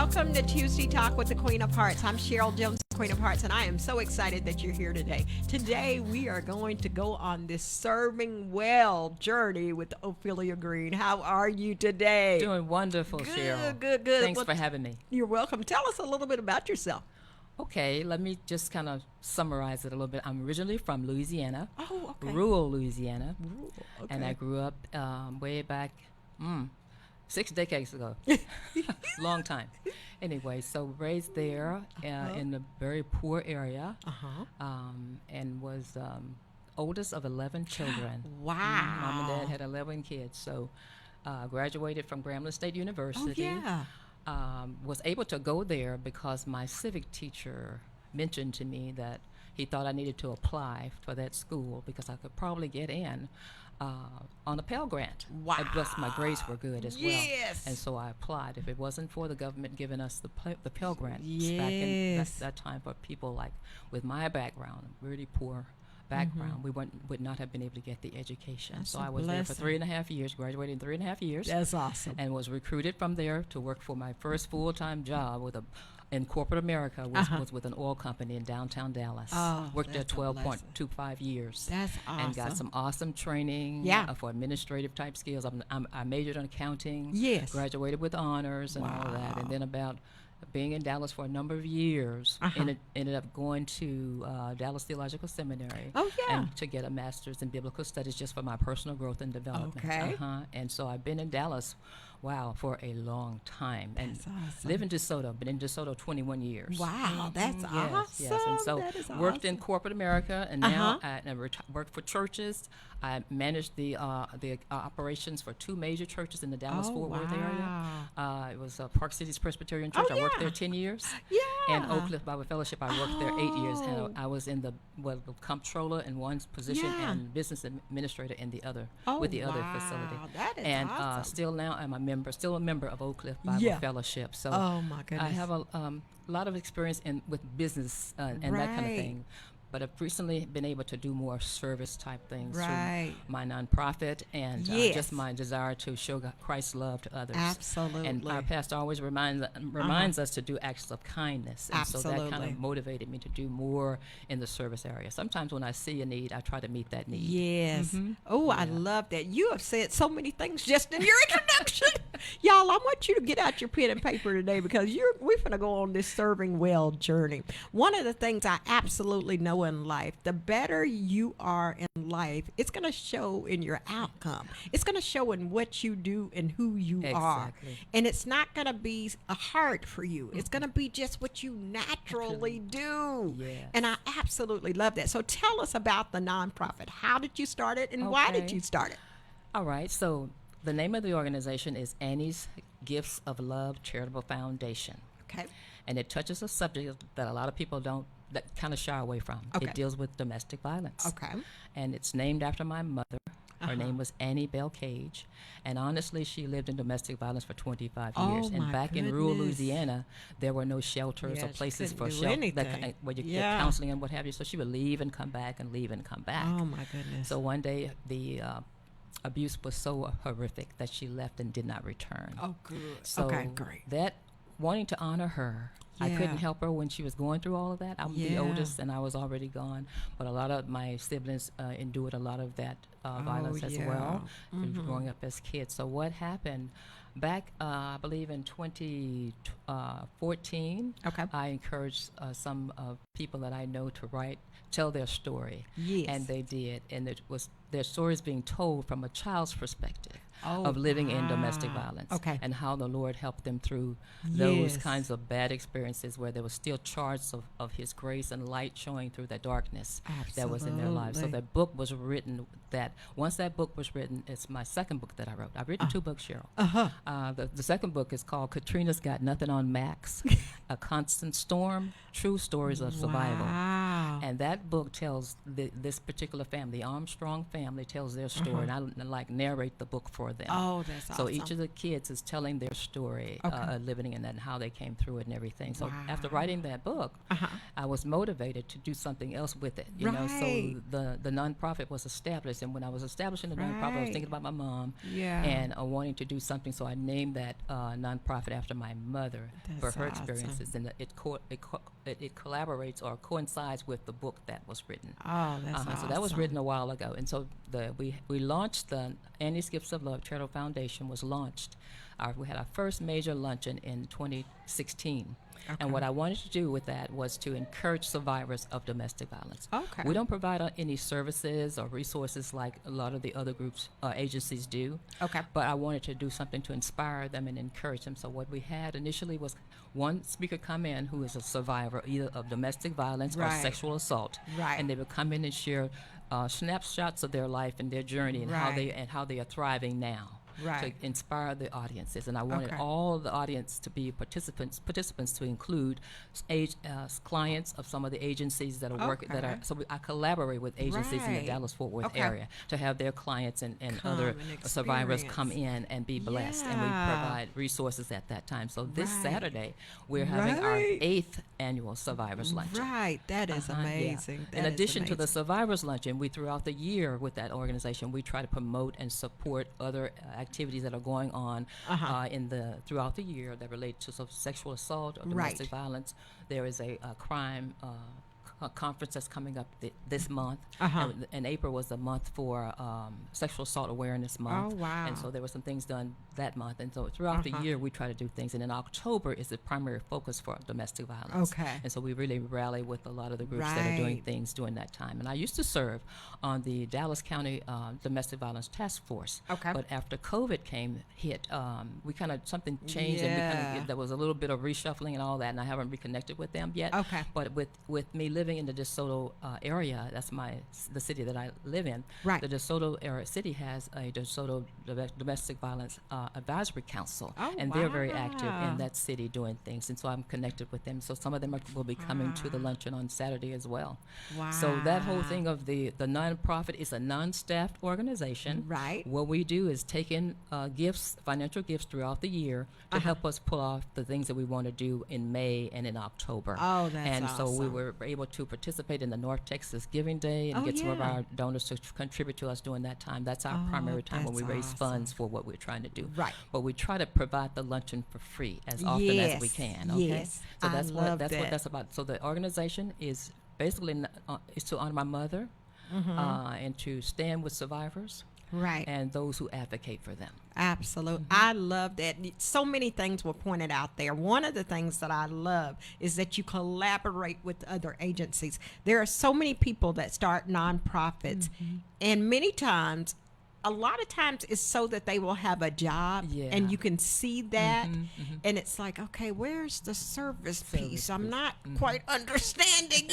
welcome to Tuesday Talk with the Queen of Hearts. I'm Cheryl Jones, Queen of Hearts, and I am so excited that you're here today. Today, we are going to go on this serving well journey with Ophelia Green. How are you today? Doing wonderful, Cheryl. Good. Thanks for having me. You're welcome. Tell us a little bit about yourself. Okay, let me just kind of summarize it a little bit. I'm originally from Louisiana, rural Louisiana, and I grew up way back 6 decades ago. Long time. Anyway, so raised there in a very poor area, and was oldest of 11 children. Wow. Mom and Dad had 11 kids, so graduated from Grambling State University. Oh, yeah. Was able to go there because my civic teacher mentioned to me that he thought I needed to apply for that school because I could probably get in on a Pell Grant. Wow. Plus my grades were good as well. Yes. And so I applied. If it wasn't for the government giving us the Pell Grant back in Yes. that time for people like with my background, really poor background, we would not have been able to get the education. That's so a I was there for blessing. 3.5 years, graduated in 3.5 years. That's awesome. And was recruited from there to work for my first full-time job in corporate America, was with an oil company in downtown Dallas. Oh, Worked there that's a blessing. 12.25 years. That's awesome. And got some awesome training for administrative type skills. I majored in accounting. Yes. Graduated with honors and all that. And then about being in Dallas for a number of years, ended up going to Dallas Theological Seminary. Oh, yeah. And to get a master's in biblical studies just for my personal growth and development. Okay. And so I've been in Dallas, for a long time. And That's awesome. live in DeSoto. Been in DeSoto 21 years. Wow, that's awesome. Yes. And so That is worked in awesome. corporate America, and now I worked for churches. I managed the operations for 2 major churches in the Dallas-Fort Worth area. It was Park Cities Presbyterian Church. Oh, I worked yeah. there 10 years. Yeah. And Oak Cliff Bible Fellowship, I worked there 8 years, and I was in the comptroller in one position and business administrator in the other with the other facility. That is And awesome. still now I'm still a member of Oak Cliff Bible Fellowship. So Oh, my goodness. I have a lot of experience with business and that kind of Right. thing. But I've recently been able to do more service type things Right. through my nonprofit and Yes. just my desire to show Christ's love to others. Absolutely. And our pastor always reminds us to do acts of kindness. And so that kind Absolutely. of motivated me to do more in the service area. Sometimes when I see a need, I try to meet that need. Yes. Oh, I love that. You have said so many things just in your introduction. Y'all, I want you to get out your pen and paper today because we're going to go on this serving well journey. One of the things I absolutely know in life, the better you are in life, it's going to show in your outcome. It's going to show in what you do and who you are. Exactly. And it's not going to be hard for you. It's going to be just what you naturally do. Yes. And I absolutely love that. So tell us about the nonprofit. How did you start it and why did Okay. you start it? All right. So the name of the organization is Annie's Gifts of Love Charitable Foundation. Okay. And it touches a subject that a lot of people that kind of shy away from. Okay. It deals with domestic violence. Okay. And it's named after my mother. Her name was Annie Bell Cage. And honestly, she lived in domestic violence for 25 Oh, years. And my back in rural goodness. Louisiana, there were no shelters Yeah, or she places couldn't for do shelter anything. where you Yeah. get counseling and what have you. So she would leave and come back and leave and come back. Oh, my goodness. So one day, the abuse was so horrific that she left and did not return. Oh, good. So okay, great. that wanting to honor her, I Yeah. couldn't help her when she was going through all of that. I'm the Yeah. oldest, and I was already gone. But a lot of my siblings endured a lot of that violence as well, growing up as kids. So what happened back, I believe in 2014, Okay. I encouraged some people that I know to tell their story. Yes. And they did. And it was their stories being told from a child's perspective Oh, of living in domestic wow. violence. Okay. And how the Lord helped them through those Yes. kinds of bad experiences where there was still charts of His grace and light showing through the darkness that was in their lives. So Absolutely. that book was written. Once that book was written, it's my second book that I wrote. I've written 2 books, Cheryl. The second book is called Katrina's Got Nothing on Max, A Constant Storm, True Stories of Survival. Wow. And that book tells this particular family, the Armstrong family, tells their story, and I like narrate the book for them. Oh, that's awesome. So each of the kids is telling their story, living in that, and how they came through it and everything. So after writing that book, I was motivated to do something else with it. You know, so the nonprofit was established, and when I was establishing the nonprofit, I was thinking about my mom and wanting to do something. So I named that nonprofit after my mother for her experiences, and it collaborates or coincides with the book that was written. Oh, that's awesome. So that was written a while ago, and so we launched the Annie's Gifts of Love Charitable Foundation was launched. We had our first major luncheon in 2016. And what I wanted to do with that was to encourage survivors of domestic violence. Okay. We don't provide any services or resources like a lot of the other groups, agencies do. Okay. But I wanted to do something to inspire them and encourage them. So what we had initially was one speaker come in who is a survivor either of domestic violence or sexual assault. Right. And they would come in and share snapshots of their life and their journey and how they are thriving now. To inspire the audiences, and I wanted all the audience to be participants to include clients of some of the agencies that are working. I collaborate with agencies in the Dallas-Fort Worth area to have their clients and other survivors come in and be blessed, and we provide resources at that time. So this Saturday we're having our 8th annual Survivors Luncheon. Right, that is amazing. In addition to the Survivors Luncheon, we throughout the year with that organization we try to promote and support other activities that are going on throughout the year that relate to sexual assault or domestic violence. There is a crime conference that's coming up this month. And April was the month for Sexual Assault Awareness Month. Oh, wow. And so there were some things done that month. And so throughout the year, we try to do things. And in October is the primary focus for domestic violence. And so we really rally with a lot of the groups that are doing things during that time. And I used to serve on the Dallas County Domestic Violence Task Force. But after COVID hit, we kind of, something changed and there was a little bit of reshuffling and all that. And I haven't reconnected with them yet. But with me living in the DeSoto area, that's the city that I live in. The DeSoto area city has a DeSoto Domestic Violence Advisory Council, and they're very active in that city doing things, and so I'm connected with them. So some of them will be coming to the luncheon on Saturday as well. So that whole thing of the nonprofit is a non-staffed organization. What we do is take in gifts, financial gifts throughout the year to help us pull off the things that we want to do in May and in October. And so we were able to participate in the North Texas Giving Day and get some of our donors to contribute to us during that time. That's our primary time when we raise funds for what we're trying to do. But we try to provide the luncheon for free as often as we can. So that's what that's about. So the organization is basically is to honor my mother and to stand with survivors. And those who advocate for them. Absolutely. I love that. So many things were pointed out there. One of the things that I love is that you collaborate with other agencies. There are so many people that start nonprofits, and many times, a lot of times it's so that they will have a job and you can see that and it's like, okay, where's the service piece? I'm not quite understanding,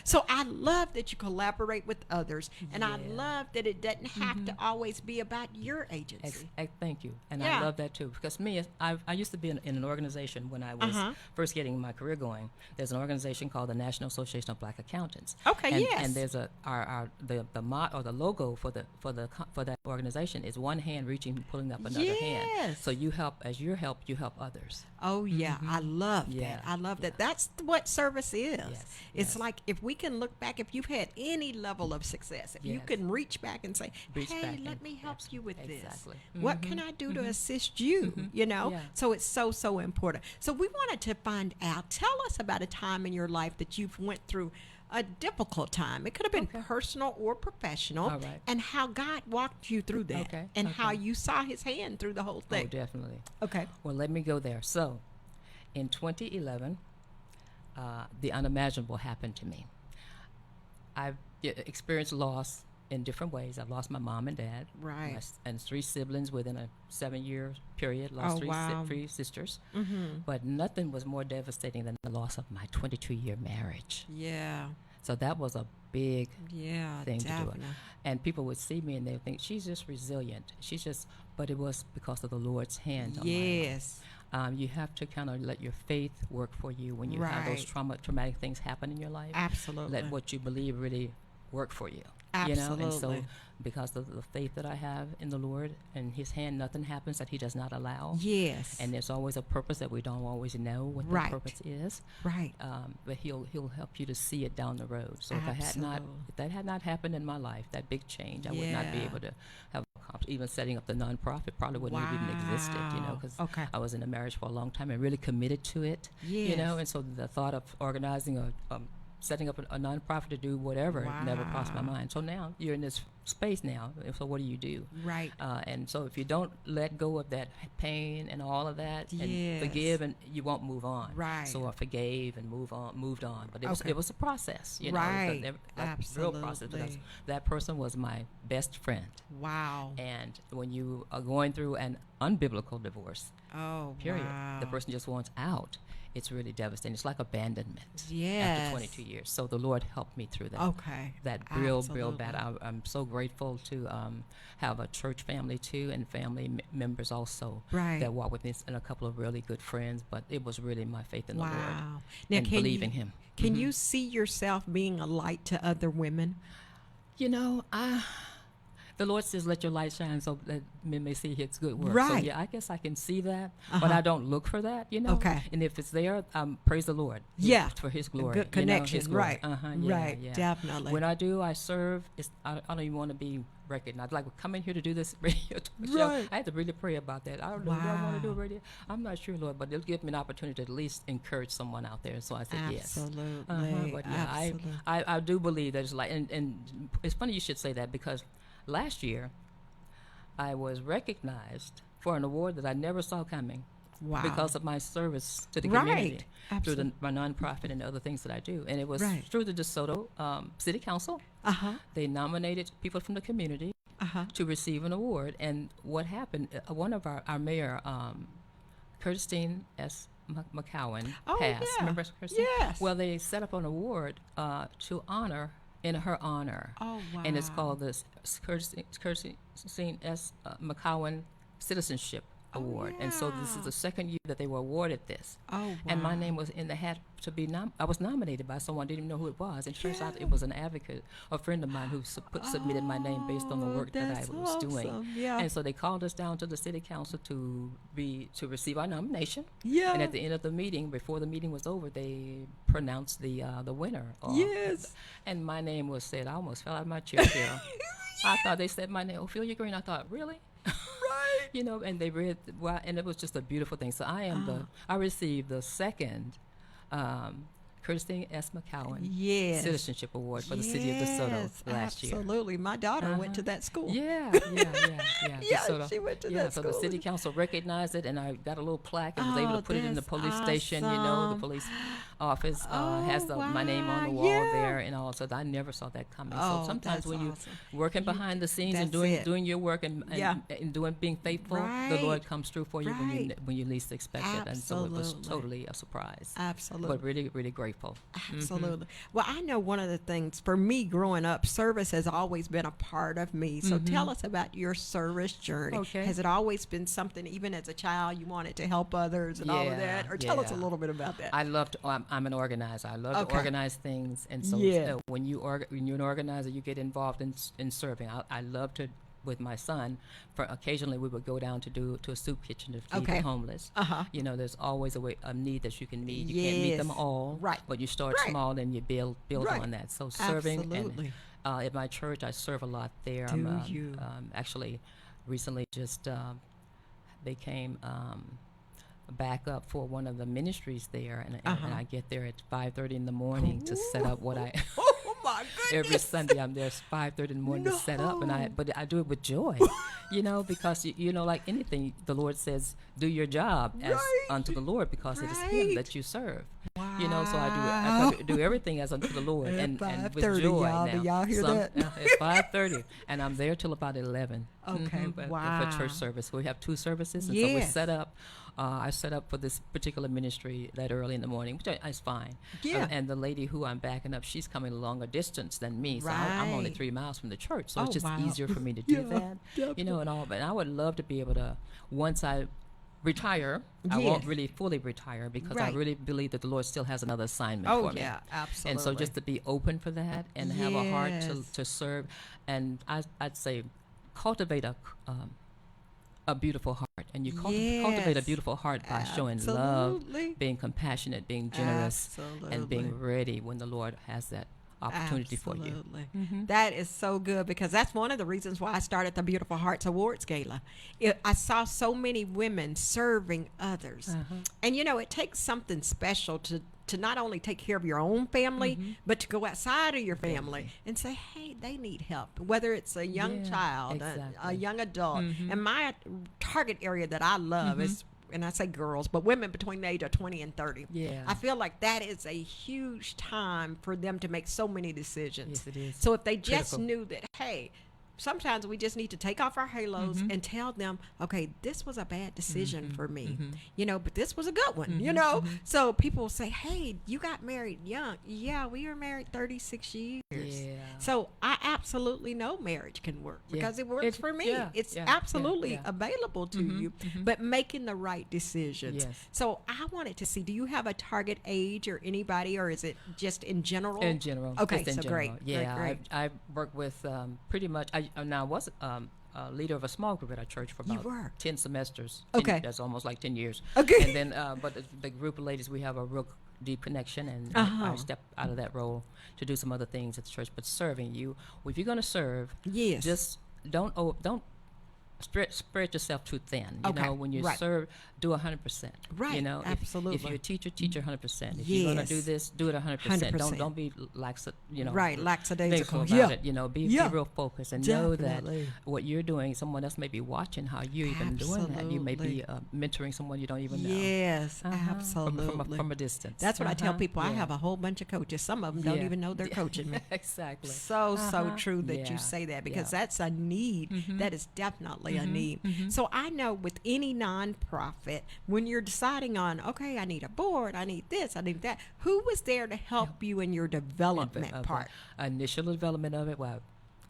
So I love that you collaborate with others, and I love that it doesn't have to always be about your agency. Thank you. And I love that too, because I used to be in an organization when I was first getting my career going. There's an organization called the National Association of Black Accountants. And there's the logo for that organization is one hand reaching, pulling up another hand. So you help, as you help others. I love that. I love that. That's what service is. It's like if we can look back, if you've had any level of success, if you can reach back and say, hey, let me help you with this. What can I do to assist you? So it's so important. So we wanted to find out, tell us about a time in your life that you've went through a difficult time. It could have been personal or professional, and how God walked you through that, and how you saw his hand through the whole thing. Oh, definitely. Well, let me go there. So in 2011, the unimaginable happened to me. I've experienced loss in different ways. I've lost my mom and dad, and 3 siblings within a 7-year period. Lost three sisters, but nothing was more devastating than the loss of my 22-year marriage. So that was a big thing to do. And people would see me and they would think, she's just resilient. but it was because of the Lord's hand on my Yes. life. You have to kind of let your faith work for you when you have those Right. traumatic things happen in your life. Absolutely. Let what you believe really work for you. You know, and so Absolutely. because of the faith that I have in the Lord and His hand, nothing happens that He does not allow. Yes. And there's always a purpose that we don't always know what Right. the purpose is. Right. But he'll help you to see it down the road. So if Absolutely. that had not happened in my life, that big change, I would not be Yeah. able to have even setting up the nonprofit probably wouldn't have even existed, you know, Wow. because Okay. I was in a marriage for a long time and really committed to it, you know, Yes. and so the thought of organizing setting up a nonprofit to do whatever never crossed my Wow. mind. So now you're in this space now. And so what do you do? Right. And so if you don't let go of that pain and all of that and Yes. forgive, and you won't move on. Right. So I forgave and moved on. But Okay. it was a process, you know. Right. It was a real process because Absolutely. that person was my best friend. Wow. And when you are going through an unbiblical divorce, Oh, period, wow. the person just wants out. It's really devastating. It's like abandonment Yes. after 22 years. So the Lord helped me through that. Okay. That real bad. Absolutely. I'm so grateful to have a church family too, and family members also Right. that walk with me, and a couple of really good friends. But it was really my faith in the Lord Wow. Now, and can believing you, Him. Can Mhm. you see yourself being a light to other women? You know, the Lord says, "Let your light shine, so that men may see His good work." So Right. yeah, I guess I can see that, but Uh-huh. I don't look for that. You know. Okay. And if it's there, praise the Lord. Yeah. For His A glory. good you know, connection. His glory. Right. Yeah, Right. yeah. Definitely. When I do, I serve. I don't even want to be recognized. Like, coming here to do this radio show, Right. I had to really pray about that. I don't know. Do I want to do Wow. radio? I'm not sure, Lord, but it'll give me an opportunity to at least encourage someone out there. So I said yes. Absolutely. But yeah, Absolutely. I do believe that it's like, and it's funny you should say that, because last year I was recognized for an award that I never saw coming. Wow. Because of my service to the Right. community through Absolutely. my nonprofit and the other things that I do. And it was Right. through the DeSoto City Council. Uh-huh. They nominated people from the community Uh-huh. to receive an award. And what happened, one of our mayor, Curtistine S. McCowan, Oh, passed. yeah. Remember Curtistine? Yes. Well, they set up an award to honor, in her honor. Oh, wow. And it's called the Curtistine S. McCowan Citizenship Award. And so this is yeah. the second year that they were awarded this. Oh, wow. And my name was in the hat to be I was nominated by someone, didn't even know who it was. And turns out it was an advocate, a friend of mine who submitted my name based on the work that I that's was doing. awesome. Yeah. And so they called us down to the city council to receive our nomination. Yeah. And at the end of the meeting, before the meeting was over, they pronounced the winner. Yes. And my name was said. I almost fell out of my chair. Carol. I thought they said my name, Ophelia Green. I thought, really? Right. You know, and they read, well, and it was just a beautiful thing. So I received the second Curtistine S. McCowan Yes. Citizenship Award for the city of DeSoto last year. Absolutely. My daughter went to that school. Yeah. Yeah, DeSoto. she went to yeah, that so school. the city council recognized it, and I got a little plaque and was able to Oh, put it in the that's police station. You know, the awesome. police office has Oh, my name on the wow, wall yeah. there, and all. So I never saw that coming. Oh, So sometimes that's when awesome. you're working behind the scenes and That's it. doing your work and Yeah. being faithful, the Right. Lord comes through for you Right. when you least expect it, and so it was Absolutely. totally a surprise. Absolutely. But really, really grateful. Absolutely. Well, I know one of the things for me growing up, service has always been a part of me. So tell us about your service journey. Okay. Has it always been something, even as a child, you wanted to help others and all of Yeah, that? Or tell us a yeah. little bit about that. I love to. I'm an organizer. I love Okay. to organize things, and so Yeah. when you're an organizer, you get involved in serving. I love to. With my son, occasionally we would go down to a soup kitchen to feed Okay. the homeless. Uh-huh. You know, there's always a need that you can meet. You can't meet them Yes. all, Right. But you start Right. small and you build Right. on that. So serving Absolutely. and at my church, I serve a lot there. Do you? Actually recently just became back up for one of the ministries there, and Uh-huh. I get there at 5:30 in the morning to set up what I. Oh, my goodness. Every Sunday I'm there 5:30 in the morning to set up, No. but I do it with joy, you know, because you know, like anything, the Lord says, do your job as Right. unto the Lord, because it is Right. Him that you serve. You know, so I do everything as unto the Lord and with 5:30, joy. y'all. Now, Do y'all hear that? It's 5:30, and I'm there till about 11. Okay, For church service, we have 2 services, and so we set up. I set up for this particular ministry that early in the morning, which is fine. Yeah. And the lady who I'm backing up, she's coming a longer distance than me, so I'm only 3 miles from the church, so it's just easier for me to do that. You know, and all. But I would love to be able to, once I retire, I won't really fully retire because I really believe that the Lord still has another assignment for me. Oh, yeah, absolutely. And so just to be open for that and have a heart to serve, and I'd say cultivate a beautiful heart, and you cultivate a beautiful heart by showing love, being compassionate, being generous, and being ready when the Lord has that opportunity for you. That is so good, because that's one of the reasons why I started the Beautiful Hearts Awards Gala. I saw so many women serving others, and you know, it takes something special to not only take care of your own family, but to go outside of your family and say, hey, they need help, whether it's a young child, a young adult. And my target area that I love is, and I say girls, but women between the age of 20 and 30. Yeah. I feel like that is a huge time for them to make so many decisions. Yes, it is. So if they just knew that, hey, sometimes we just need to take off our halos and tell them, okay, this was a bad decision for me, you know, but this was a good one, you know. So people will say, hey, you got married young. Yeah, we were married 36 years. Yeah. So I absolutely know marriage can work because it works for me. It's absolutely available to you, but making the right decisions. Yes. So I wanted to see, do you have a target age or anybody, or is it just in general? In general. Okay, so general. Great. Yeah, great. I work with pretty much, now I was a leader of a small group at our church for about 10 semesters. That's almost like 10 years. Okay. And then, but the group of ladies, we have a real deep connection, and I stepped out of that role to do some other things at the church. But serving you, if you're going to serve, just don't spread yourself too thin. You know, when you serve, do 100%. Right. You know, absolutely. If you're a teacher, teach 100%. If you're going to do this, do it 100%. Don't be lackadaisical about it. You know, be real focused and know that Definitely. what you're doing, someone else may be watching how you're even doing that. You may be mentoring someone you don't even know. Yes, absolutely. From a distance. That's what I tell people. I have a whole bunch of coaches. Some of them don't even know they're coaching me. Exactly. So true that you say that, because that's a need. That is definitely a need. So I know with any nonprofit, when you're deciding on, okay, I need a board, I need this, I need that, who was there to help you in your development part? Initial development of it, well,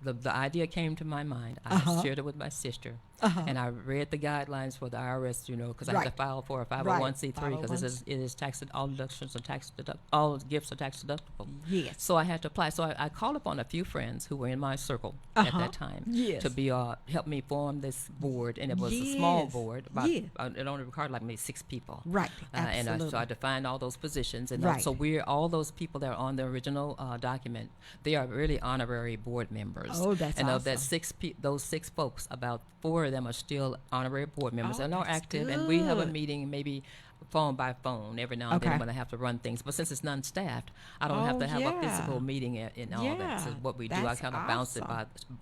the idea came to my mind. I shared it with my sister, and I read the guidelines for the IRS, you know, because I had to file for a 501c3 because it is tax, all deductions are tax all gifts are tax deductible. Yes. So I had to apply. So I called upon a few friends who were in my circle at that time to be help me form this board, and it was a small board. About, it only required like maybe 6 people. Right. And so I defined all those positions, and so all those people that are on the original document, they are really honorary board members. Oh, that's and awesome. of that those 6 folks, about 4 of them are still honorary board members and are active. Good. And we have a meeting maybe phone by phone every now and then when I have to run things. But since it's non-staffed, I don't have to have a physical meeting and all that. So what we do, I kind of bounce it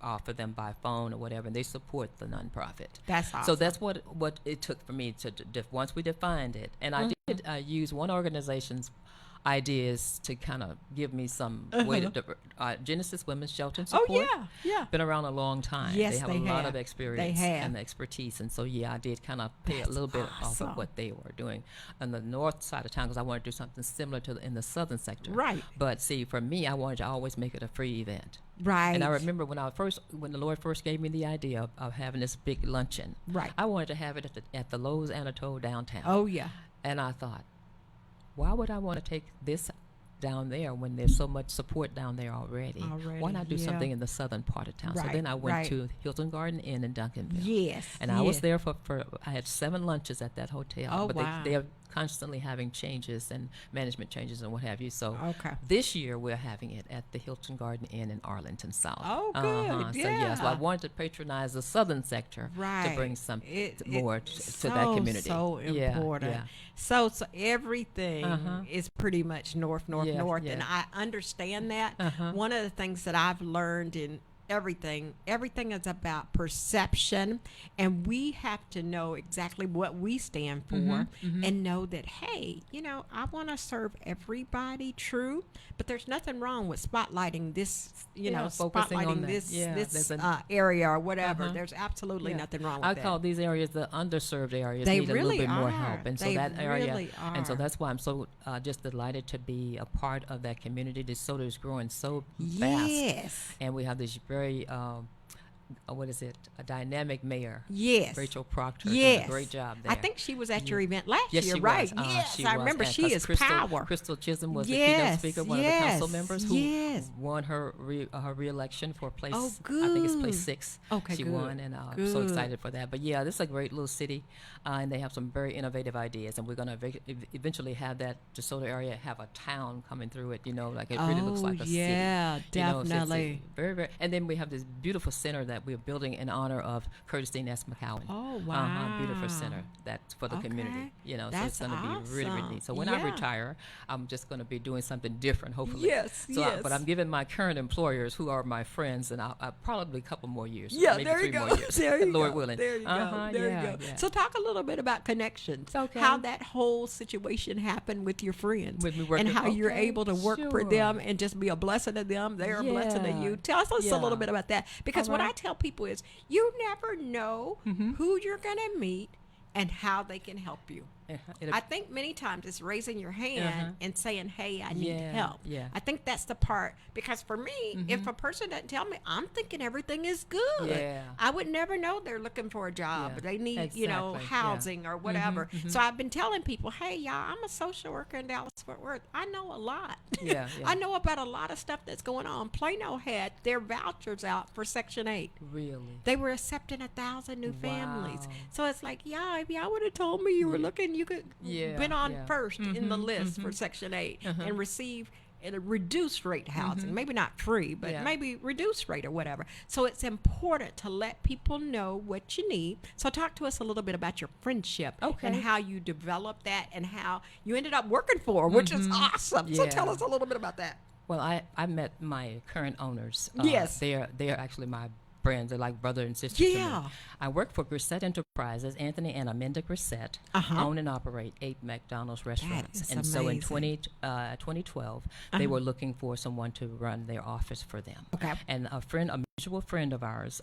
off of them by phone or whatever, and they support the nonprofit. That's awesome. So that's what it took for me to once we defined it, and I did use one organization's ideas to kind of give me some way to Genesis Women's Shelter and Support. Been around a long time. Yes, they have a lot of experience and expertise, and so I did kind of pay a little bit off of what they were doing on the north side of town, because I wanted to do something similar to in the southern sector. Right. But see, for me, I wanted to always make it a free event. Right. And I remember when the Lord first gave me the idea of having this big luncheon. Right. I wanted to have it at the Lowe's Anatole downtown. Oh yeah. And I thought, why would I want to take this down there when there's so much support down there already? Why not do something in the southern part of town? So then I went to Hilton Garden Inn in Duncanville. Yes. And I was there for I had 7 lunches at that hotel. Oh, but wow. they are constantly having changes and management changes and what have you. So okay. This year we're having it at the Hilton Garden Inn in Arlington South. Oh, good. So I wanted to patronize the southern sector to bring some more to that community. So important. Yeah. So everything is pretty much north, and I understand that. One of the things that I've learned everything. Everything is about perception, and we have to know exactly what we stand for and know that, hey, I want to serve everybody, true, but there's nothing wrong with spotlighting this, focusing on spotlighting that. this area or whatever. There's absolutely nothing wrong with I that. call these areas the underserved areas. They need really a little bit more are. help, and so They that area, really and so are. that's why I'm so just delighted to be a part of that community. DeSoto is growing so fast, Yes. and we have this very what is it? A dynamic mayor. Yes. Rachel Proctor Yes. doing a great job there. I think she was at your event last Yes, year, she right? was. Yes, She I was. remember. And She 'cause is power. Crystal Chisholm was the Yes, keynote speaker, one of the council yes, members who yes. won her re-election for place. Oh, I think it's place good. 6. Okay, she good. won, and I'm so Good. excited for that. But yeah, this is a great little city, and they have some very innovative ideas, and we're going to eventually have that DeSoto area have a town coming through it. Like it really looks like a yeah, city. So it's a definitely. very, very, and then we have this beautiful center that we're building in honor of Curtis Dean S. McCowan. Oh, wow. Beautiful center that's for the community. Okay. So That's it's going to be really, really awesome. neat. So when I Yeah. retire, I'm just going to be doing something different, hopefully. Yes, yes. But I'm giving my current employers, who are my friends, and I'll probably a couple more years. Yeah, maybe there 3 you go. more years. There you Lord go. willing. There you go. There you go. Yeah. So talk a little bit about connections. Okay. How that whole situation happened with your friends, With me and working- how you're okay, able to work for sure. them and just be a blessing to them. They're a blessing to Yeah. you. Tell us a Yeah. little bit about that, because All what I right. tell people is, you never know who you're going to meet and how they can help you. It'll- I think many times it's raising your hand and saying, hey, I need Yeah, help. yeah. I think that's the part, because for me, if a person doesn't tell me, I'm thinking everything is good. Yeah. I would never know they're looking for a job. Yeah, Or they need, exactly, yeah. housing or whatever. So I've been telling people, hey, y'all, I'm a social worker in Dallas Fort Worth. I know a lot. Yeah, yeah. I know about a lot of stuff that's going on. Plano had their vouchers out for Section 8. Really. They were accepting 1,000 new families. Wow. So it's like, yeah, if y'all would have told me you were looking, you could Yeah, been on yeah. first in the list for Section 8 and receive at a reduced rate housing. Maybe not free, but Yeah. maybe reduced rate or whatever. So it's important to let people know what you need. So talk to us a little bit about your friendship and Okay. how you developed that and how you ended up working for 'em, which is awesome. So tell Yeah. us a little bit about that. Well, I met my current owners. Yes. They're actually my friends. They're like brother and sister to Yeah. me. I work for Grissett Enterprises. Anthony and Amanda Grissett own and operate 8 McDonald's restaurants. is And so in amazing. 2012, they were looking for someone to run their office for them. Okay. And a mutual friend of ours,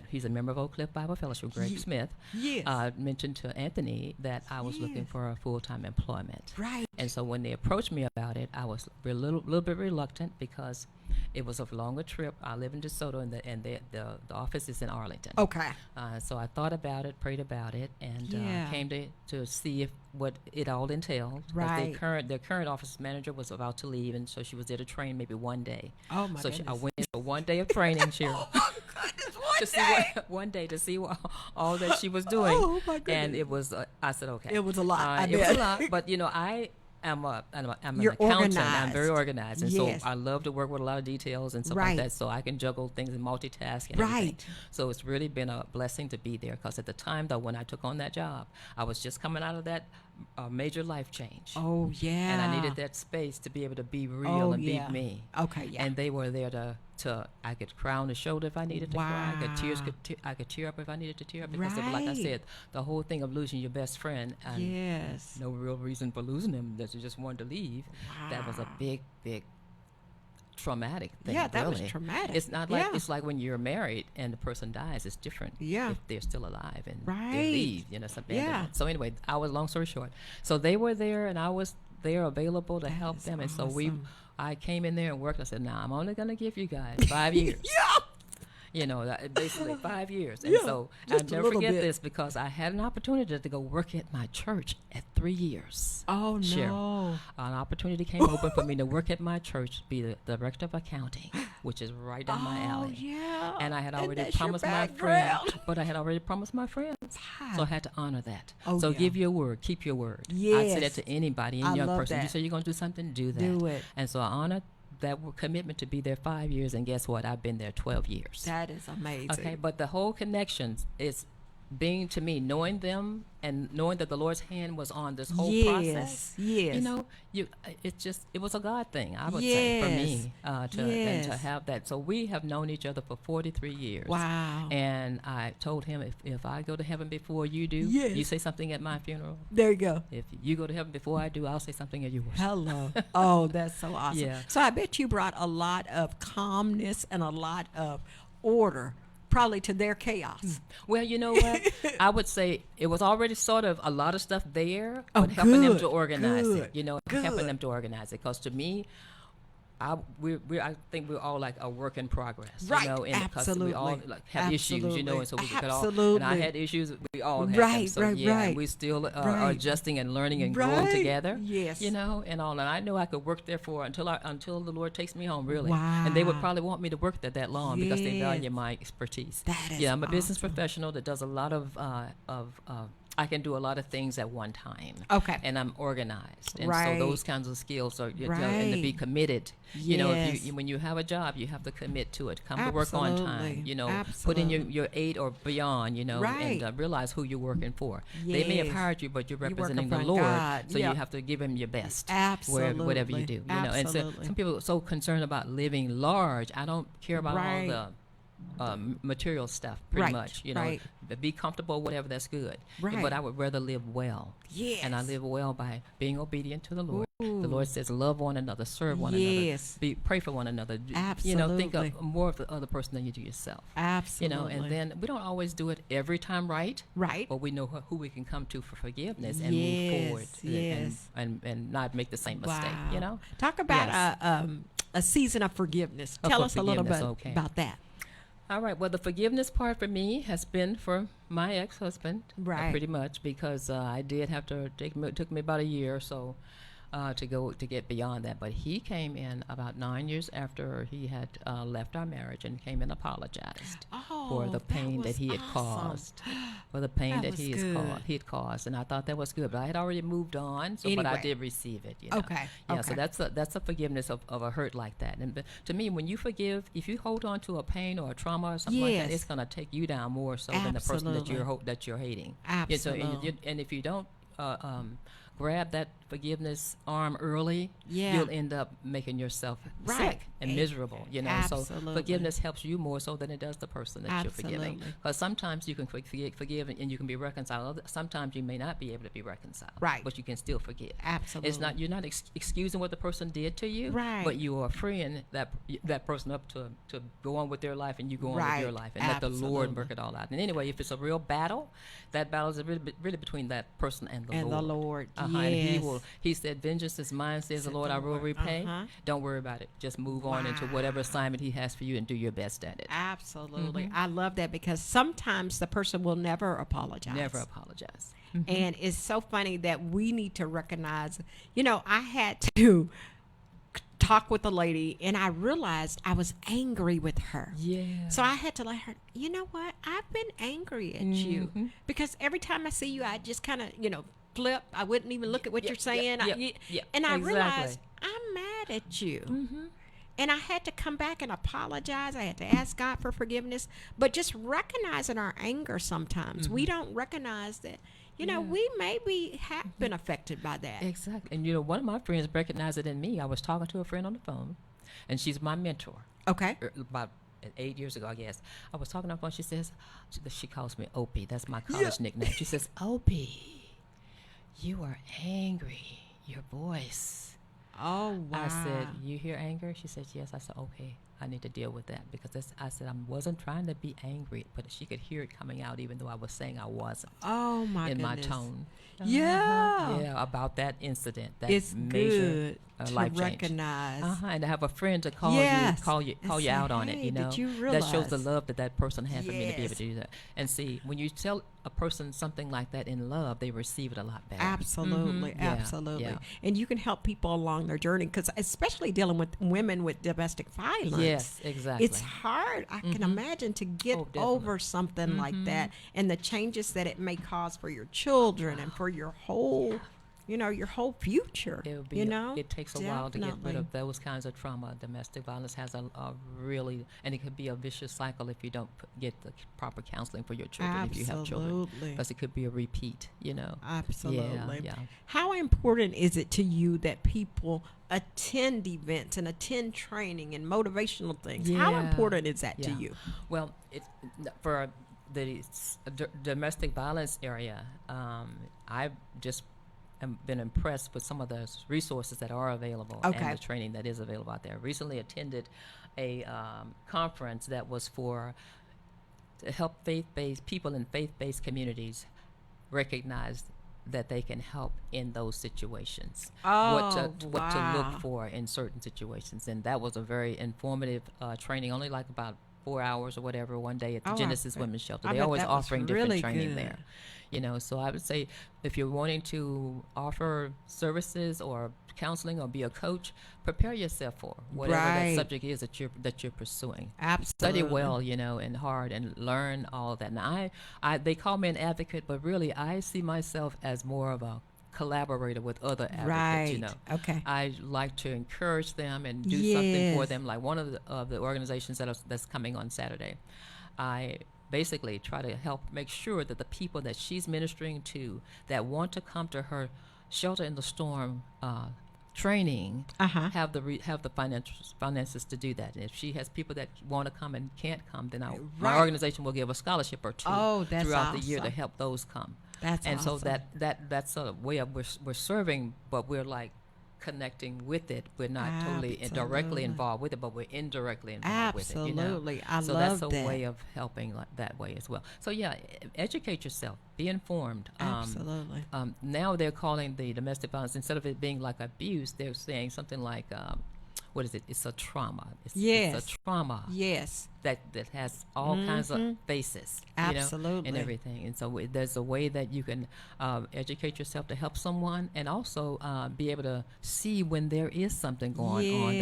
he's a member of Oak Cliff Bible Fellowship, Greg Smith, Yes. mentioned to Anthony that I was looking for a full-time employment. Right. And so when they approached me about it, I was a little bit reluctant because it was a longer trip. I live in DeSoto, and the office is in Arlington. Okay. So I thought about it, prayed about it, and Yeah. came to see what it all entailed. 'Cause Right. Their current office manager was about to leave, and so she was there to train maybe one day. Oh, my So I goodness. went for one day of training, Cheryl. Goodness, one to see day. one day to see all that she was doing. Oh, my And goodness. it was, I said, okay. It was a lot, I it was bet. a lot, but I'm an You're accountant. I'm very organized. organized, and Yes. so I love to work with a lot of details and stuff Right. like that. So I can juggle things and multitask and everything. Right. So it's really been a blessing to be there, because at the time though, when I took on that job, I was just coming out of that major life change. Oh, yeah. And I needed that space to be able to be real Oh, and yeah. be me. Okay, yeah. And they were there to I could cry on the shoulder if I needed to cry. I could tear up if I needed to tear up, because of, like I Right. said, the whole thing of losing your best friend and Yes. no real reason for losing him, that you just wanted to leave. That was a Wow. big traumatic thing. Yeah, that was really. traumatic. It's not like Yeah. it's like when you're married and the person dies. It's different. Yeah. If they're still alive and Right. they leave, something. Yeah. So anyway, long story short, so they were there and I was there available to help is them, and so awesome. I came in there and worked. I said, "Now I'm only going to give you guys 5 years." Yeah. Basically 5 years. And Yeah, so just I'll a never little forget bit. this, because I had an opportunity to go work at my church at 3 years. Oh, Cheryl. no. An opportunity came open for me to work at my church, be the director of accounting, which is right down my Oh, alley. yeah. And I had already that's your promised my friend, background. but I had already promised my friends, so I had to honor that. Oh, so yeah. give your word, keep your word. I'd say that Yes. to anybody, I any young love person. You that. say you're going to do something, do that. Do it. And so I honored that commitment to be there 5 years, and guess what? I've been there 12 years. That is amazing. Okay, but the whole connections is being to me, knowing them and knowing that the Lord's hand was on this whole process. Yes. You know, it was a God thing, I would say, for me, and to have that. So we have known each other for 43 years. Wow. And I told him, if I go to heaven before you do, Yes. you say something at my funeral. There you go. If you go to heaven before I do, I'll say something at yours. Hello. Oh, that's so awesome. Yeah. So I bet you brought a lot of calmness and a lot of order, probably to their chaos. Well, you know what? I would say it was already sort of a lot of stuff there, Oh, but helping them good, to organize good, it. You know, good. helping them to organize it. Because to me, I think we're all like a work in progress. Right, You know, because we all absolutely. like have issues. You know, and so we could all. And I Absolutely. had issues. We all had them. Right, So right, yeah, right. and we still are Right. adjusting and learning and growing Right, together. yes. You know, and all. And I know I could work there for until the Lord takes me home. Really. Wow. And they would probably want me to work there that long because they value Yes. my expertise. That is Yeah, I'm a business awesome. professional that does a lot of I can do a lot of things at one time. Okay. And I'm organized. And Right. so those kinds of skills are, you know, and to be Right. committed. You know, if Yes. when you have a job, you have to commit to it. Come to work on time. Absolutely. You know, put in Absolutely. your 8 or beyond, you know, Right. and realize who you're working for. They may have Yes. hired you, but you're You're working representing the for Lord. God. So Yep. you have to give him your best. Whatever you Absolutely. do. You know, and so Absolutely. some people are so concerned about living large. I don't care about Right. all the material stuff, pretty Right, much. You know, right. be comfortable, whatever. That's good. Right. But I would rather live well. Yes. And I live well by being obedient to the Lord. Ooh. The Lord says, love one another, serve one Yes. another, pray for one another. You know, think Absolutely. of more of the other person than you do yourself. Absolutely. You know, and then we don't always do it every time right. Right. But we know who we can come to for forgiveness and Yes, move forward. yes. And not make the same mistake. Wow. You know. Talk about Yes. a season of forgiveness. Oh, Tell for us a little bit forgiveness, okay. about that. All right. Well, the forgiveness part for me has been for my ex-husband, Right. pretty much, because I did have to it took me about a year or so to get beyond that. But he came in about 9 years after he had left our marriage and came and apologized for Oh, the pain that was he had awesome. caused, for the pain That that he was good. he had caused, and I thought that was good. But I had already moved on, so but I Anyway. did receive it. You know? Okay, Yeah. So okay. that's a forgiveness of a hurt like that. And to me, when you forgive, if you hold on to a pain or a trauma or something like that, Yes. it's going to take you down more so than the person that you're hating. Yeah, so Absolutely. and if you don't grab that forgiveness arm early, Yeah. you'll end up making yourself Right. sick and miserable. You know, so Absolutely. forgiveness helps you more so than it does the person that you're forgiving. Absolutely. Because sometimes you can forgive and you can be reconciled. Sometimes you may not be able to be reconciled. Right. But you can still forgive. Absolutely. It's not you're not excusing what the person did to you, Right. but you are freeing that person up to go on with their life, and you go on with your Right. life, and let the Lord Absolutely. work it all out. And anyway, if it's a real battle, that battle is really between that person and the And Lord. the Lord, And he yes. will. He said, "Vengeance is mine," says the Said Lord. the I will Lord. repay. Uh-huh. Don't worry about it. Just move on into whatever assignment He has for you, and do your best at it. Absolutely. I love that because sometimes the person will never apologize. Never apologize. And it's so funny that we need to recognize, you know, I had to talk with a lady and I realized I was angry with her. Yeah. So I had to let her, you know what? I've been angry at you Mhm. because every time I see you, I just kind of, you know, flip. I wouldn't even look at what you're saying. And I realized I'm mad at you. Mm-hmm. And I had to come back and apologize. I had to ask God for forgiveness. But just recognizing our anger sometimes, we don't recognize that, you know, Yeah. we maybe have been affected by that. Exactly. And you know, one of my friends recognized it in me. I was talking to a friend on the phone, and she's my mentor. Okay. About 8 years ago, I guess. I was talking on the phone. She says, she calls me Opie. That's my college nickname. She says, "Opie, you are angry. Your voice." Oh, wow. I said, "You hear anger?" She said, "Yes." I said, "Okay, I need to deal with that," because I said I wasn't trying to be angry, but she could hear it coming out, even though I was saying I wasn't, Oh, my in goodness. my tone. Yeah. Yeah, about that incident, that It's major good to life change. recognize. And to have a friend to call Yes. you And say, out on it, "Hey, you know, did you that shows the realize?" love that person had for me to be able Yes. to do that. And see, when you tell a person something like that in love, they receive it a lot better. Absolutely, Mhm. Yeah, absolutely. yeah. And you can help people along their journey because, especially dealing with women with domestic violence. Yes, exactly. It's hard, I can imagine, to get Oh, definitely. over something like that and the changes that it may cause for your children and for your whole your whole future. It would be. It takes a while to get rid of those kinds of trauma. Domestic violence has a really, and it could be a vicious cycle if you don't get the proper counseling for your children. Absolutely. If you have children, because it could be a repeat. Absolutely. Yeah. How important is it to you that people attend events and attend training and motivational things? Yeah. How important is that to you? Well, for the domestic violence area, I've just been impressed with some of the resources that are available and the training that is available out there. Recently attended a conference that was to help people in faith-based communities recognize that they can help in those situations. What to look for in certain situations. And that was a very informative training, only like about 4 hours or whatever one day at the Genesis Women's Shelter. They're always offering different training there. So I would say if you're wanting to offer services or counseling or be a coach, prepare yourself for whatever that subject is that you're pursuing. Absolutely. Study well, and hard, and learn all of that. Now, they call me an advocate, but really I see myself as more of a collaborator with other advocates. Okay. I like to encourage them and do something for them. Like one of the organizations that's coming on Saturday, I basically try to help make sure that the people that she's ministering to that want to come to her Shelter in the Storm training have the finances to do that. And if she has people that want to come and can't come, then my organization will give a scholarship or two throughout the year to help those come. That's awesome. So that's sort of way of we're serving, but we're like connecting with it. We're not totally directly involved with it, but we're indirectly involved with it. Absolutely. I so love that's a way of helping that way as well. So educate yourself, be informed. Absolutely. Now they're calling the domestic violence, instead of it being like abuse, they're saying something like what is it? It's a trauma. It's a trauma. Yes. That has all kinds of faces. Absolutely. And everything. And so there's a way that you can educate yourself to help someone, and also be able to see when there is something going on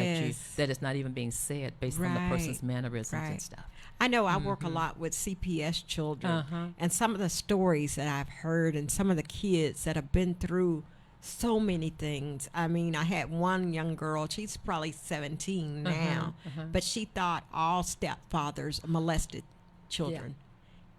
that is not even being said based on the person's mannerisms and stuff. I know I work a lot with CPS children, and some of the stories that I've heard, and some of the kids that have been through so many things. I mean, I had one young girl, she's probably 17 now, but she thought all stepfathers molested children.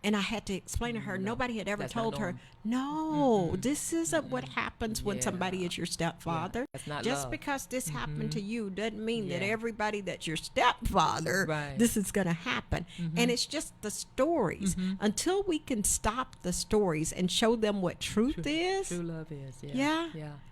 And I had to explain to her, nobody had ever told her, no, this isn't what happens when somebody is your stepfather. That's not Just love. because this happened to you doesn't mean that everybody that's your stepfather, this is going to happen. And it's just the stories. Until we can stop the stories and show them what truth is. True love is, Yeah.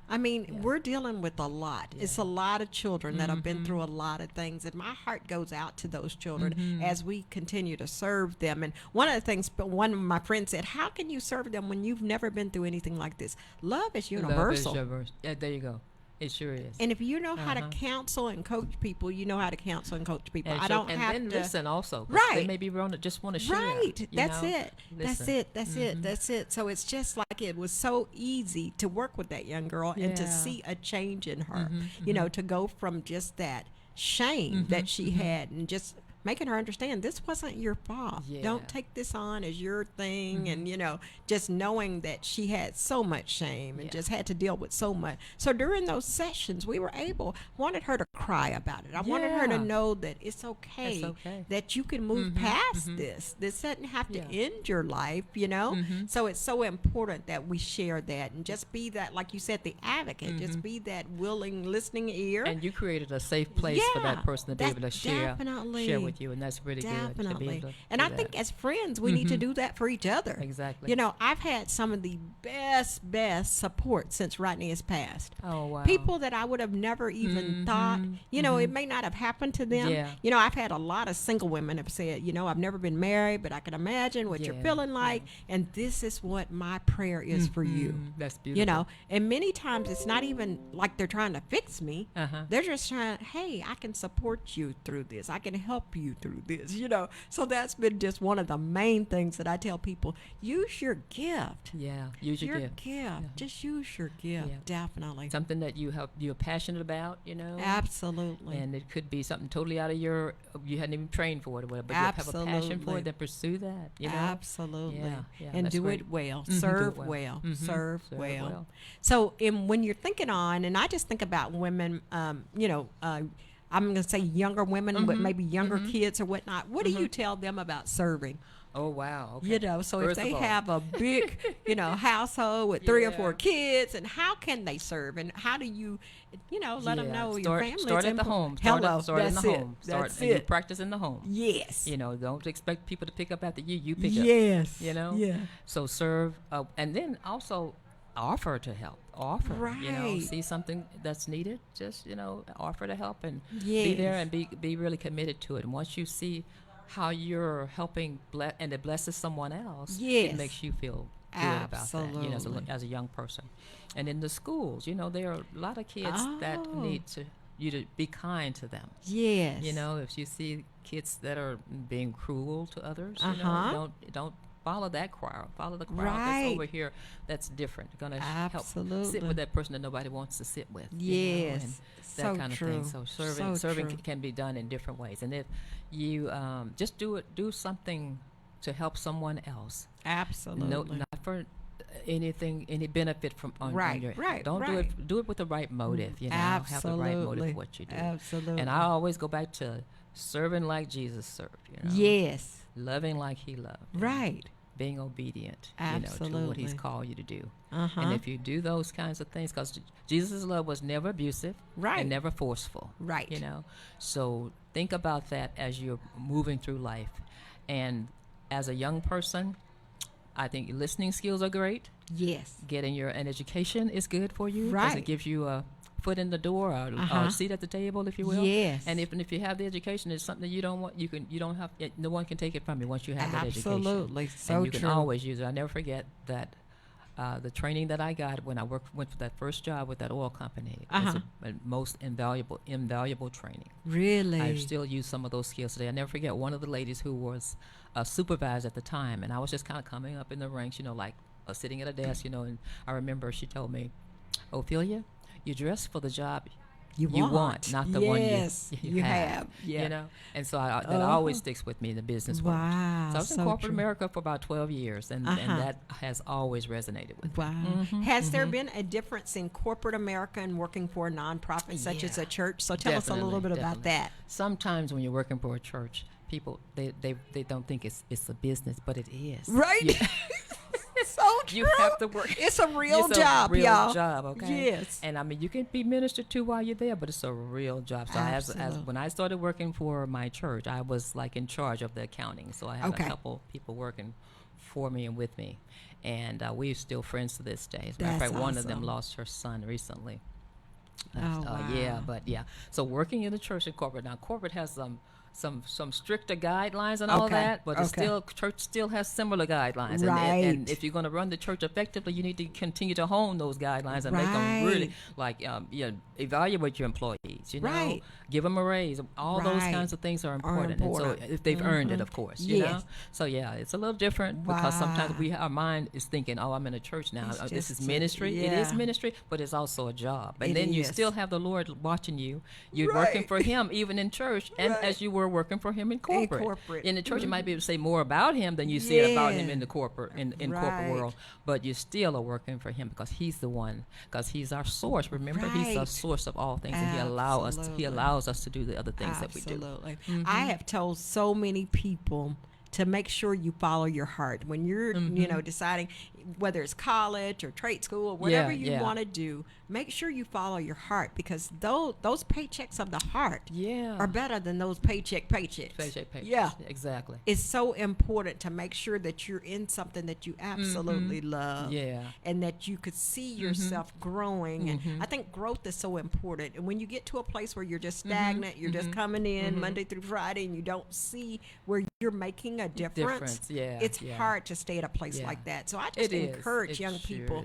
I mean, we're dealing with a lot. It's a lot of children that have been through a lot of things, and my heart goes out to those children as we continue to serve them. And one of the things, one of my friends said, how can you serve them when you've never been through anything like this? Love is universal. Yeah, there you go. It sure is. And if you know how to counsel and coach people, you know how to counsel and coach people. I don't have to listen also. Right. They may be just want to share. Right. That's it. So it's just like it was so easy to work with that young girl and to see a change in her. To go from just that shame that she had and just making her understand this wasn't your fault. Don't take this on as your thing. And, just knowing that she had so much shame and just had to deal with so much. So during those sessions, we were wanted her to cry about it. I wanted her to know that it's okay, that you can move past this. This doesn't have to end your life, So it's so important that we share that and just be that, like you said, the advocate, just be that willing, listening ear. And you created a safe place for that person to be able to share with you, and that's really good to be able to and I think as friends we need to do that for each other. Exactly. I've had some of the best support since Rodney has passed. Oh wow. People that I would have never even thought, it may not have happened to them. I've had a lot of single women have said, I've never been married, but I can imagine what you're feeling like, and this is what my prayer is for you. That's beautiful. And many times it's not even like they're trying to fix me. They're just trying, hey, I can support you through this. I can help you you through this, So that's been just one of the main things that I tell people. Use your gift. Yeah, use your gift. Yeah. Just use your gift, definitely. Something that you're passionate about, Absolutely. And it could be something totally out of you hadn't even trained for it or whatever, but you have a passion for it, then pursue that, Absolutely. Yeah, and do great. it well. Mm-hmm, Serve do it well. Mm-hmm. Serve well. So when you're thinking on, and I just think about women, I'm going to say younger women, but maybe younger kids or whatnot. What do you tell them about serving? Oh, wow. Okay. So First if they of all, have a big, household with 3 or 4 kids, and how can they serve? And how do you, let them know your family's start at the home. Start in the home. And you practice in the home. Yes. Don't expect people to pick up after you. You pick up. Yes. Yeah. So serve, and then also offer to help. Offer. Right. See something that's needed, just offer to help and yes. be there and be really committed to it. And once you see how you're helping and it blesses someone else, yes. it makes you feel good about that, as a young person. And in the schools, there are a lot of kids that need you to be kind to them. Yes. If you see kids that are being cruel to others, don't follow that crowd. Follow the crowd that's over here that's different. Going to help sit with that person that nobody wants to sit with. Yes. And that kind of thing. So serving can be done in different ways. And if you just do something to help someone else. Absolutely. Not for any benefit from on your right. Don't do it with the right motive. Have the right motive for what you do. Absolutely. And I always go back to serving like Jesus served. Yes. Loving like he loved. Right. Being obedient, absolutely. to what he's called you to do. And if you do those kinds of things, because Jesus' love was never abusive and never forceful. Right. So think about that as you're moving through life. And as a young person, I think listening skills are great. Yes. Getting an education is good for you. Right. Because it gives you a foot in the door, or a seat at the table, if you will. Yes. And if you have the education, it's something that you don't want. You don't have. No one can take it from you once you have that education. Absolutely. So and you true. can always use it. I never forget that. The training that I got when I went for that first job with that oil company was the most invaluable training. Really? I still use some of those skills today. I never forget one of the ladies who was a supervisor at the time, and I was just kind of coming up in the ranks, like sitting at a desk, and I remember she told me, Ophelia, you dress for the job you want, not the one you have. Yeah. And so that always sticks with me in the business world. Wow. So I was in corporate America for about 12 years, and that has always resonated with me. Wow. Has there been a difference in corporate America and working for a nonprofit such as a church? So tell us a little bit about that. Sometimes when you're working for a church, people they don't think it's a business, but it is. Right. Yeah. So true. You have to work. It's a real job, y'all. It's a real job, okay? Yes. And I mean, you can be ministered to while you're there, but it's a real job. So as when I started working for my church, I was like in charge of the accounting. So I had a couple people working for me and with me. And we're still friends to this day. As a matter of fact, one of them lost her son recently. Wow. Yeah. So working in the church and corporate. Now, corporate has some stricter guidelines and all that, but church still has similar guidelines. Right. And if you're going to run the church effectively, you need to continue to hone those guidelines and make them really evaluate your employees. Give them a raise. All those kinds of things are important. And so if they've earned it, of course. You know. So it's a little different because sometimes our mind is thinking, "Oh, I'm in a church now. This is ministry. It is ministry, but it's also a job." And then you still have the Lord watching you. You're working for Him even in church, and as you were working for Him in corporate. In the church, you might be able to say more about Him than you said about Him in the corporate corporate world, but you still are working for Him because He's the one, because He's our source. Remember, He's the source of all things, and He allows us to do the other things that we do. Absolutely. I have told so many people to make sure you follow your heart when you're deciding whether it's college or trade school or whatever you want to do. Make sure you follow your heart, because those paychecks of the heart are better than those paychecks. Yeah, exactly. It's so important to make sure that you're in something that you absolutely love, and that you could see yourself growing. And I think growth is so important. And when you get to a place where you're just stagnant, you're just coming in Monday through Friday, and you don't see where you're making a difference. It's hard to stay at a place like that. So I just encourage young people,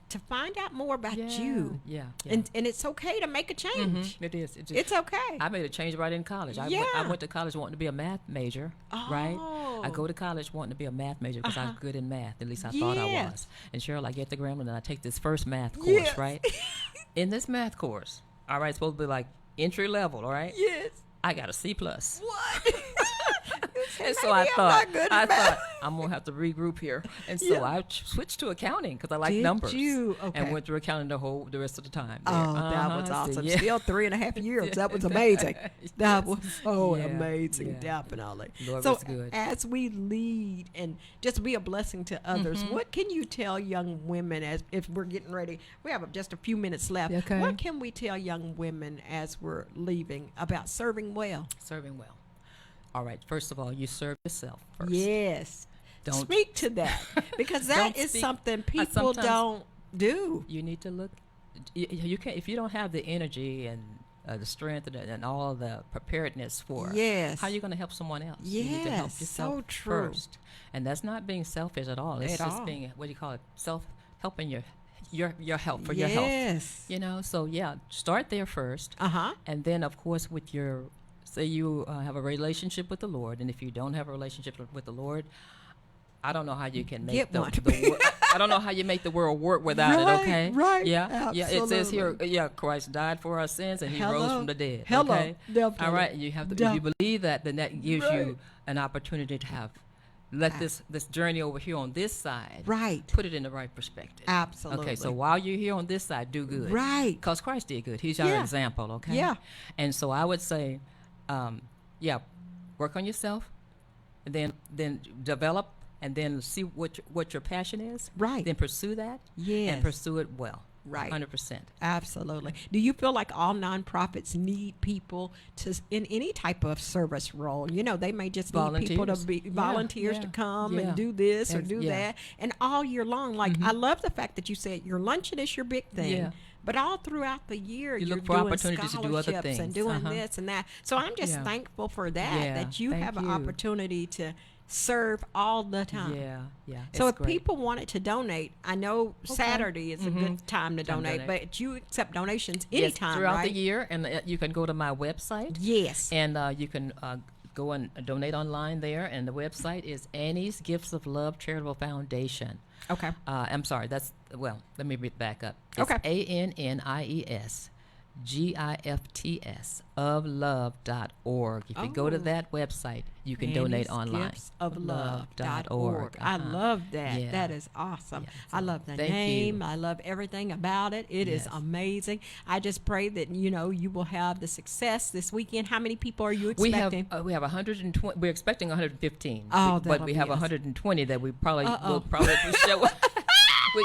to find out more about Yeah, you. yeah. And it's okay to make a change. It is. It's okay. I made a change right in college. I Yeah. went to college wanting to be a math major, right? Oh. I go to college wanting to be a math major because I was good in math. At least I thought I Yes. was. And Cheryl, I get to Grambling and I take this first math course, Yes. right? In this math course, all right, it's supposed to be like entry level, all right? Yes. I got a C+. plus. What? And so Maybe I I'm thought, not good at math. I'm gonna have to regroup here, and so Yeah. I switched to accounting because I like Did numbers. you? Okay. And went through accounting the rest of the time. there. Oh, that was So, awesome. yeah. Still 3.5 years. That was amazing. That was so Yeah, amazing, yeah. definitely. Lord so was good. as we lead and just be a blessing to others, Mm-hmm. what can you tell young women as if we're getting ready? We have just a few minutes left. Okay. What can we tell young women as we're leaving about serving well? Serving well. All right. First of all, you serve yourself first. Yes. Don't- Speak to that because that Don't is speak- something I people sometimes- don't do. You need to look. You can't if you don't have the energy and the strength and all the preparedness for. Yes. How are you going to help someone else? You need to help Yes, yourself so true. first, and that's not being selfish at all. It's At just all. being what do you call it? Helping your help for your health. Yes. You know. So yeah, start there first. Uh-huh. And then, of course, with your, say you have a relationship with the Lord, and if you don't have a relationship with the Lord, I don't know how you can make Get the, one. I don't know how you make the world work without Right, it. Okay, right, yeah, yeah. It says here, absolutely. yeah, Christ died for our sins and He rose Hello. from the dead. Hello, Okay? definitely. All right, you have to. If you believe that, then that gives Right. you an opportunity to have. Let this journey over here on this side, Right. put it in the right perspective. Absolutely. Okay, so while you're here on this side, do good. Right. Because Christ did good. He's our Yeah. example, okay? Yeah. And so I would say, yeah, work on yourself, and then develop, and then see what your passion is. Right. Then pursue that. Yes. And pursue it well. Right. 100%. Absolutely. Do you feel like all nonprofits need people to in any type of service role? You know, they may just need people to Volunteers. be Yeah, volunteers yeah, to come yeah. and do this or Ex- do yeah. that, and all year long. Like I love the fact that you said your luncheon is your big thing. Yeah. But all throughout the year, You you're look for doing opportunities to do other scholarships things. and doing Uh-huh. this and that. So I'm just Yeah. thankful for that, Yeah, that you thank have an you. opportunity to serve all the time. Yeah, yeah. So it's if great. people wanted to donate, I know Saturday is a good time to Time to donate, donate. but you accept donations Yes, anytime, throughout right? the year, and you can go to my website. Yes. And you can go and donate online there, and the website is Annie's Gifts of Love Charitable Foundation. Okay. I'm sorry, let me back up. It's Okay. ANNIES GIFTS of love.org. If you go to Oh. that website, you can donate online. Giftsoflove.org. I Uh-huh. love that. Yeah. That is awesome. Yeah, I so love the thank name. you. I love everything about it. It is Yes. amazing. I just pray that you will have the success this weekend. How many people are you expecting? We have 120. We're expecting 115. Oh, but that'll we be have awesome. 120 that we probably Uh-oh. will probably show up.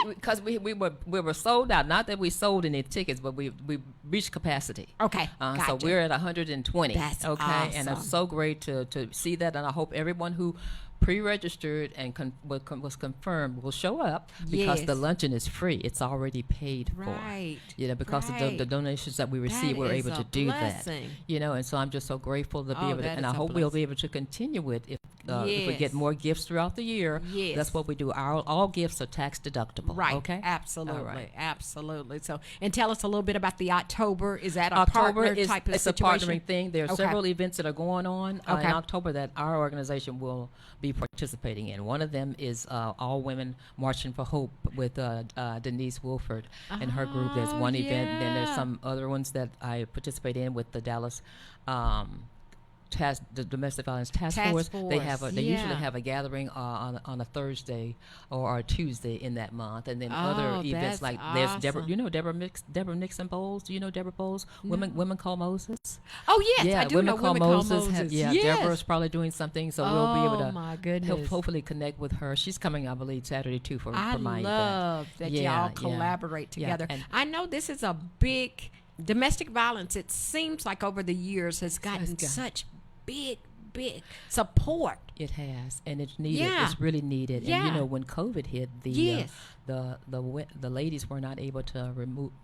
Because we were sold out. Not that we sold any tickets, but we reached capacity. Okay, So gotcha. we're at 120. That's okay, and it's awesome. so great to see that, and I hope everyone who pre-registered and was confirmed will show up because Yes. the luncheon is free. It's already paid for. Right, Because of right. the donations that we receive, we're is able a to do blessing. that. And so I'm just so grateful to be Oh, able to, that and is I a hope we'll blessing. be able to continue it if we Yes. get more gifts throughout the year. Yes. That's what we do. All gifts are tax deductible. Right. Okay. Absolutely. All right. Absolutely. So, and tell us a little bit about the October. Is that a October partner is type of it's situation? a partnering thing. There are Okay. several events that are going on Okay. in October that our organization will be participating in. One of them is All Women Marching for Hope with Denise Wilford and her group. There's Oh, one event, and then there's yeah. some other ones that I participate in with the Dallas. The Domestic Violence Task Force. They usually yeah. have a gathering on a Thursday or a Tuesday in that month, and then Oh, other events that's like there's Deborah. awesome. You know Deborah Nixon Bowles. Do you know Deborah Bowles? Women Call Moses. Oh, yes. Yeah, I do Women know Call Women Call Moses. Moses. Deborah's Yes. probably doing something, so we'll be able to my goodness. hopefully connect with her. She's coming, I believe, Saturday too for I my love event. that Yeah, y'all yeah. collaborate Yeah, together. and- I know this is a big domestic violence. It seems like over the years has gotten got- such big support It has, and it's needed. Yeah. It's really needed. Yeah. And you know, when COVID hit, Yes. the ladies were not able to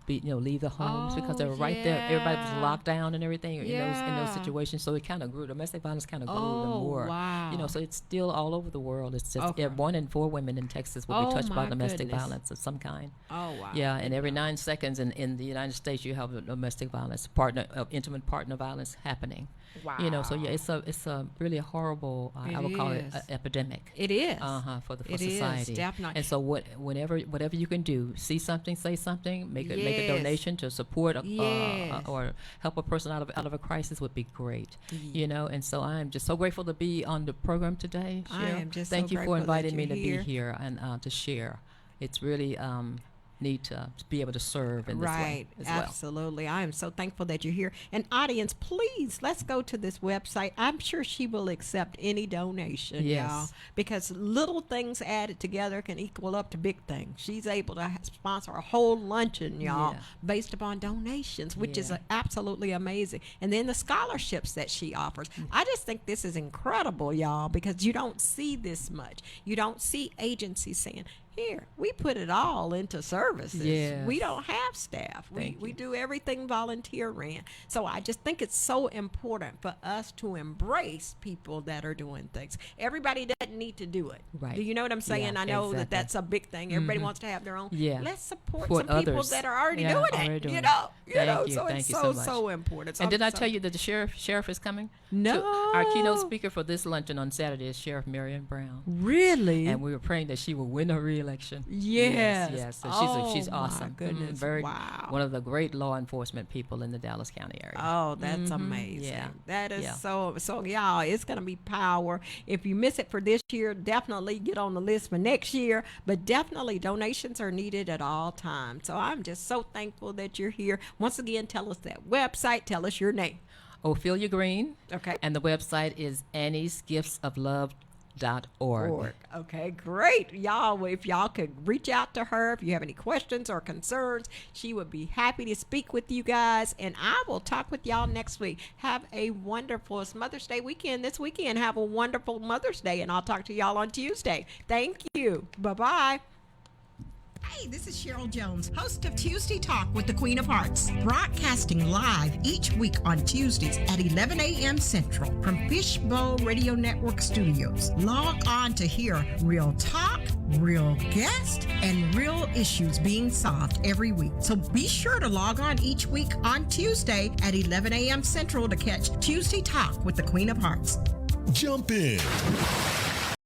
leave the homes because they Oh, were right there. Everybody was yeah. locked down and everything in those Yeah. situations. So it kind of grew. Domestic violence kind of grew even Oh, more. wow. You know, so it's still all over the world. It's just Okay. 1 in 4 women in Texas will Oh, be touched by my domestic goodness. violence of some kind. Oh, wow. Yeah, and every 9 seconds in the United States, you have a domestic violence, intimate partner violence happening. Wow. You know, so yeah, it's a really horrible. I would call it is. an epidemic. It is. For It is, society. definitely. And so whatever you can do, see something, say something, make a Yes. donation to support Yes. or help a person out of a crisis would be great. You know, and so I am just so grateful to be on the program today. I Cher. am just Thank so you for grateful that inviting me you're to here. be here and to share. It's really neat to be able to serve in this way Right, as well. absolutely. I am so thankful that you're here. And audience, please, let's go to this website. I'm sure she will accept any donation, Yes. y'all, because little things added together can equal up to big things. She's able to sponsor a whole luncheon, y'all, Yeah. based upon donations, which is Yeah. absolutely amazing. And then the scholarships that she offers. I just think this is incredible, y'all, because you don't see this much. You don't see agencies saying, here, we put it all into services. Yes. We don't have staff. We Thank you. do everything volunteer ran. So I just think it's so important for us to embrace people that are doing things. Everybody doesn't need to do it. Right. Do you know what I'm saying? Yeah, I know that exactly. that's a big thing. Everybody wants to have their own. Yeah. Let's support Support some people others. that are already Yeah, doing already it. doing You it. know. Thank you. So Thank it's you so so much. important. So And did I'm I so- tell you that the sheriff is coming? No. Our keynote speaker for this luncheon on Saturday is Sheriff Marion Brown. Really? And we were praying that she will win her re-election. Yes. Yes. So Oh, she's my awesome. goodness. Very Wow. one of the great law enforcement people in the Dallas County area. Oh, that's amazing. Yeah. That is Yeah. so y'all, it's gonna be power. If you miss it for this year, definitely get on the list for next year. But definitely donations are needed at all times. So I'm just so thankful that you're here. Once again, tell us that website, tell us your name. Ophelia Green. Okay. And the website is anniesgiftsoflove.org. Okay, great. Y'all, if y'all could reach out to her if you have any questions or concerns, she would be happy to speak with you guys. And I will talk with y'all next week. Have a wonderful Mother's Day weekend this weekend. Have a wonderful Mother's Day, and I'll talk to y'all on Tuesday. Thank you. Bye-bye. Hey, this is Cheryl Jones, host of Tuesday Talk with the Queen of Hearts, broadcasting live each week on Tuesdays at 11 a.m. Central from Fishbowl Radio Network Studios. Log on to hear real talk, real guests, and real issues being solved every week. So be sure to log on each week on Tuesday at 11 a.m. Central to catch Tuesday Talk with the Queen of Hearts. Jump in.